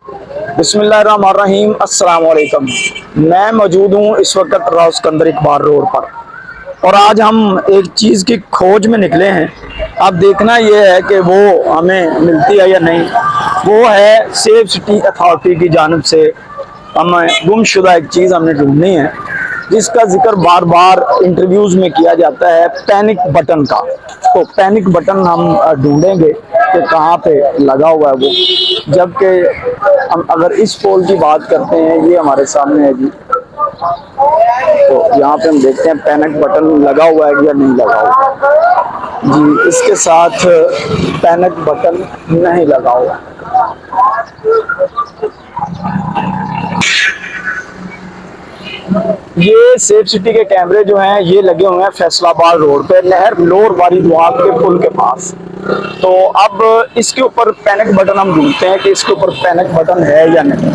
बिस्मिल्लाहिर्रहमानिर्रहीम, अस्सलाम वालेकुम। मैं मौजूद हूँ इस वक्त राव सिकंदर इकबाल रोड पर और आज हम एक चीज़ की खोज में निकले हैं। अब देखना यह है कि वो हमें मिलती है या नहीं। वो है सेफ सिटी अथॉरिटी की जानिब से हमें गुमशुदा एक चीज़ हमने ढूंढनी है, जिसका जिक्र बार बार इंटरव्यूज़ में किया जाता है, पैनिक बटन का। तो पैनिक बटन हम ढूंढेंगे कि कहाँ पे लगा हुआ है वो। जबकि हम अगर इस पोल की बात करते हैं, ये हमारे सामने है जी। तो यहाँ पे हम देखते हैं पैनिक बटन लगा हुआ है या नहीं लगा हुआ जी। इसके साथ पैनिक बटन नहीं लगा हुआ। ये सेफ सिटी के कैमरे जो हैं ये लगे हुए हैं फैसलाबाद रोड पे, नहर लोर वारी दुआब के पुल के पास। तो अब इसके ऊपर पैनिक बटन हम ढूंढते हैं कि इसके ऊपर पैनिक बटन है या नहीं।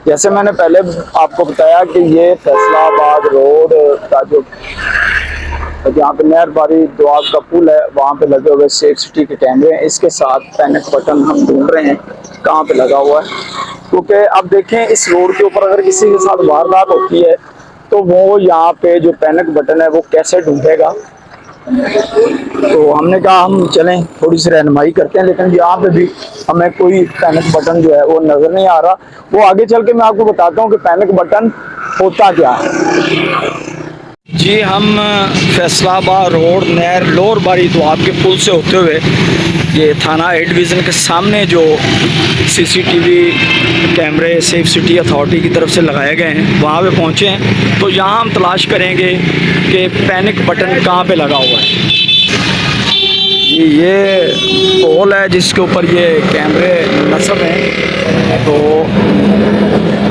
जैसे मैंने पहले आपको बताया कि ये फैसलाबाद रोड का जो जहाँ पे नहर बारी दुआब का पुल है, वहाँ पे लगे हुए सेफ सिटी के कैमरे हैं। इसके साथ पैनिक बटन हम ढूंढ रहे हैं कहाँ पे लगा हुआ है, क्योंकि अब देखें इस रोड के ऊपर अगर किसी के साथ वारदात होती है तो वो यहाँ पे जो पैनिक बटन है वो कैसे ढूंढेगा। तो हमने कहा हम चलें थोड़ी सी रहनुमाई करते हैं, लेकिन यहाँ पे भी हमें कोई पैनिक बटन जो है वो नज़र नहीं आ रहा। वो आगे चल के मैं आपको बताता हूँ कि पैनिक बटन होता क्या है जी। हम फैसलाबाद रोड नहर लोर बारी दुआब के पुल से होते हुए ये थाना ए डिवीज़न के सामने जो सीसीटीवी कैमरे सेफ सिटी अथॉरिटी की तरफ से लगाए गए हैं वहाँ पे पहुँचे हैं। तो यहाँ हम तलाश करेंगे कि पैनिक बटन कहाँ पे लगा हुआ है। ये पोल है जिसके ऊपर ये कैमरे नस्ब हैं। तो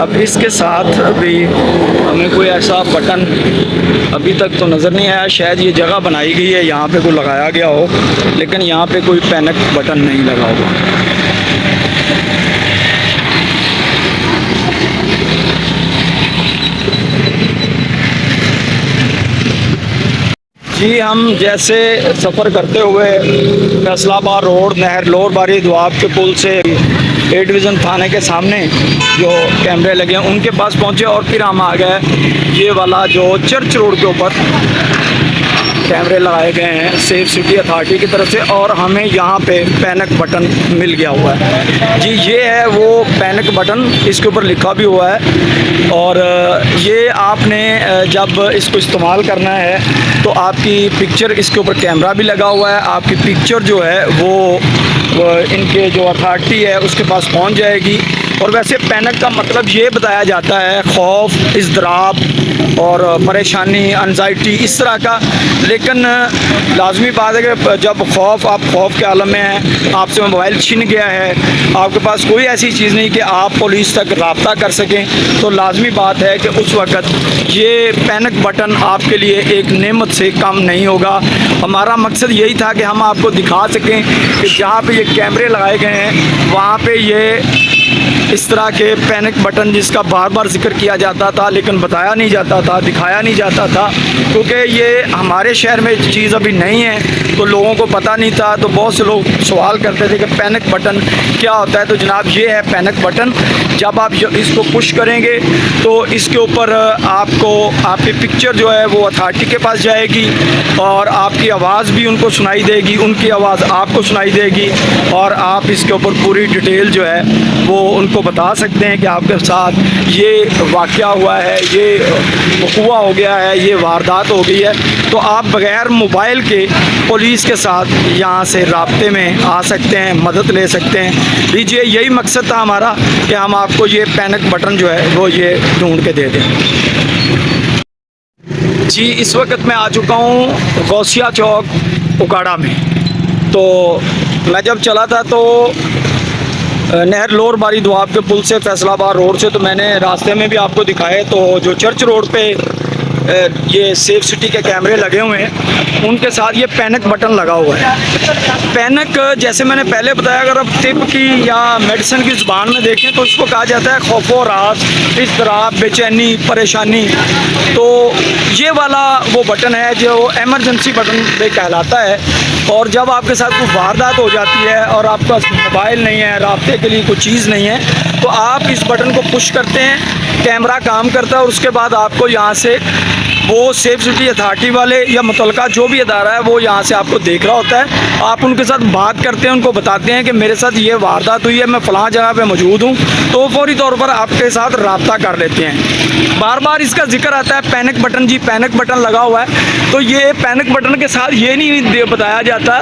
अब इसके साथ भी हमें कोई ऐसा बटन अभी तक तो नज़र नहीं आया। शायद ये जगह बनाई गई है, यहाँ पे कोई लगाया गया हो, लेकिन यहाँ पे कोई पैनिक बटन नहीं लगा हुआ। जी हम जैसे सफ़र करते हुए फैसलाबाद रोड नहर लोर बारी दुआब के पुल से ए डिवीज़न थाने के सामने जो कैमरे लगे हैं उनके पास पहुँचे और फिर हम आ गए ये वाला जो चर्च रोड के ऊपर कैमरे लगाए गए हैं सेफ सिटी अथॉरिटी की तरफ से, और हमें यहाँ पे पैनिक बटन मिल गया हुआ है जी। ये है वो पैनिक बटन, इसके ऊपर लिखा भी हुआ है। और ये आपने जब इसको इस्तेमाल करना है तो आपकी पिक्चर, इसके ऊपर कैमरा भी लगा हुआ है, आपकी पिक्चर जो है वो इनके जो अथॉरिटी है उसके पास पहुँच जाएगी। और वैसे पैनिक का मतलब ये बताया जाता है खौफ, इज़्दराब और परेशानी, एंजाइटी, इस तरह का। लेकिन लाजमी बात है कि जब आप खौफ के आलम में हैं, आपसे मोबाइल छिन गया है, आपके पास कोई ऐसी चीज़ नहीं कि आप पुलिस तक रब्ता कर सकें, तो लाजमी बात है कि उस वक़्त ये पैनिक बटन आपके लिए एक नेमत से कम नहीं होगा। हमारा मकसद यही था कि हम आपको दिखा सकें कि जहाँ पे ये कैमरे लगाए गए हैं वहाँ पे ये इस तरह के पैनिक बटन जिसका बार बार जिक्र किया जाता था लेकिन बताया नहीं जाता था, दिखाया नहीं जाता था, क्योंकि ये हमारे शहर में चीज़ अभी नहीं है तो लोगों को पता नहीं था। तो बहुत से लोग सवाल करते थे कि पैनिक बटन क्या होता है। तो जनाब ये है पैनिक बटन। जब आप इसको पुश करेंगे तो इसके ऊपर आपको आपकी पिक्चर जो है वो अथॉरिटी के पास जाएगी और आपकी आवाज़ भी उनको सुनाई देगी, उनकी आवाज़ आपको सुनाई देगी, और आप इसके ऊपर पूरी डिटेल जो है वो उनको बता सकते हैं कि आपके साथ ये वाक़या हुआ है, ये हुआ हो गया है, ये वारदात हो गई है। तो आप बग़ैर मोबाइल के पुलिस के साथ यहाँ से राब्ते में आ सकते हैं, मदद ले सकते हैं। लीजिए यही मकसद था हमारा कि हम आपको ये पैनिक बटन जो है वो ये ढूंढ के दे दें जी। इस वक्त मैं आ चुका हूँ गौसिया चौक उकाड़ा में। तो मैं जब चला था तो नहर लोर बारी दुआब के पुल से फैसलाबाद रोड से, तो मैंने रास्ते में भी आपको दिखाए, तो जो चर्च रोड पे ये सेफ सिटी के कैमरे लगे हुए हैं, उनके साथ ये पैनिक बटन लगा हुआ है। पैनिक जैसे मैंने पहले बताया, अगर आप तिब की या मेडिसिन की ज़ुबान में देखें तो इसको कहा जाता है खौफ व राज, इज़्तिराब, बेचैनी, परेशानी। तो ये वाला वो बटन है जो एमरजेंसी बटन भी कहलाता है। और जब आपके साथ कोई वारदात हो जाती है और आपके पास मोबाइल नहीं है, राब्ते के लिए कोई चीज़ नहीं है, तो आप इस बटन को पुश करते हैं, कैमरा काम करता है और उसके बाद आपको यहाँ से वो सेफ सिटी अथॉरिटी वाले या मुतलका जो भी अदारा है वो यहाँ से आपको देख रहा होता है। आप उनके साथ बात करते हैं, उनको बताते हैं कि मेरे साथ ये वारदात हुई है, मैं फ़लाँ जगह पे मौजूद हूँ, तो फौरी तौर पर आपके साथ रब्ता कर लेते हैं। बार बार इसका जिक्र आता है पैनिक बटन, जी पैनिक बटन लगा हुआ है। तो ये पैनिक बटन के साथ ये नहीं बताया जाता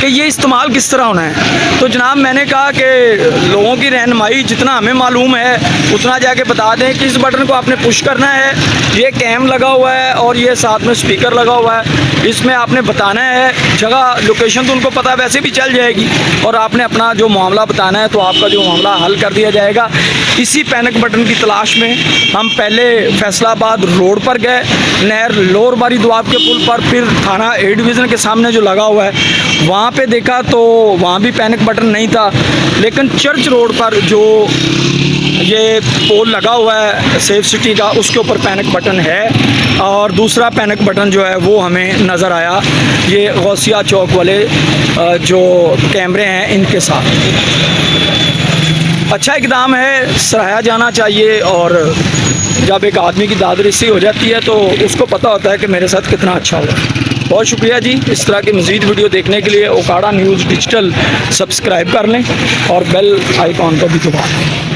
कि ये इस्तेमाल किस तरह होना है। तो जनाब मैंने कहा कि लोगों की रहनुमाई जितना हमें मालूम है उतना जाके बता दें कि इस बटन को आपने पुश करना है, ये कैम लगा हुआ है और ये साथ में स्पीकर लगा हुआ है, इसमें आपने बताना है जगह, लोकेशन तो उनको पता वैसे भी चल जाएगी, और आपने अपना जो मामला बताना है तो आपका जो मामला हल कर दिया जाएगा। इसी पैनिक बटन की तलाश में हम पहले फैसलाबाद रोड पर गए, नहर लोअर बारी दुआब के पुल पर, फिर थाना ए डिवीज़न के सामने जो लगा हुआ है वहाँ पे देखा तो वहाँ भी पैनिक बटन नहीं था। लेकिन चर्च रोड पर जो ये पोल लगा हुआ है सेफ सिटी का, उसके ऊपर पैनिक बटन है। और दूसरा पैनिक बटन जो है वो हमें नज़र आया ये गौसिया चौक वाले जो कैमरे हैं इनके साथ। अच्छा इक़दाम है, सराहा जाना चाहिए। और जब एक आदमी की दादरसी हो जाती है तो उसको पता होता है कि मेरे साथ कितना अच्छा हुआ। बहुत शुक्रिया जी। इस तरह की मज़ीद वीडियो देखने के लिए ओकाड़ा न्यूज़ डिजिटल सब्सक्राइब कर लें और बेल आइकॉन को भी दबा दें।